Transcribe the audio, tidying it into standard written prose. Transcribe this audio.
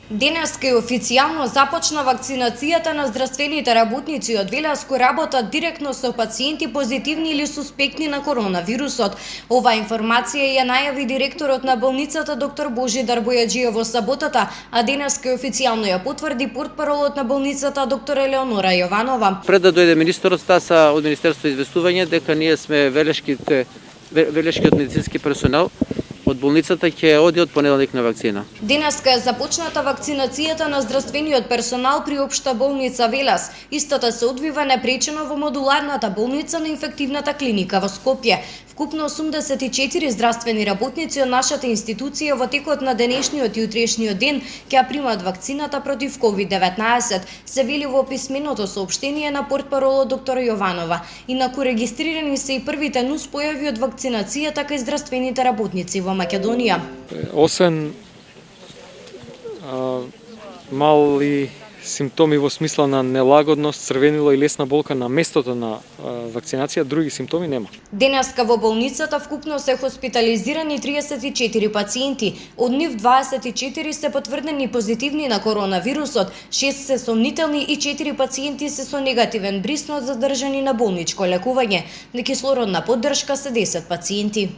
Денеска е официјално започна вакцинацијата на здравствените работници од Велес кои работат директно со пациенти позитивни или суспектни на коронавирусот. Оваа информација ја најави директорот на болницата доктор Божидар Бојаджиев во саботата, а денеска официјално ја потврди портпаролот на болницата доктор Елеонора Јованова. Пред да дојде министерот, стаса од Министерство известување дека ние сме велешкиот медицински персонал од болницата ќе оди од понеделник на вакцина. Денеска е започната вакцинацијата на здравствениот персонал при Општа болница Велес. Истата се одвива непречено во модуларната болница на инфективната клиника во Скопје. Вкупно 84 здравствени работници од нашата институција во текот на денешниот и утрешниот ден ќе примат вакцината против COVID-19, се вели во писменото соопштение на портпаролот доктор Јованова. Инаку регистрирани се и првите нуспојави од вакцинацијата кај здравствените работници во Македонија. Освен мали симптоми во смисла на нелагодност, црвенило и лесна болка на местото на вакцинација, други симптоми нема. Денеска во болницата вкупно се хоспитализирани 34 пациенти, од нив 24 се потврдени позитивни на коронавирусот, 6 се сомнителни и 4 пациенти се со негативен бриснот задржани на болничко лекување. На кислородна поддршка се 10 пациенти.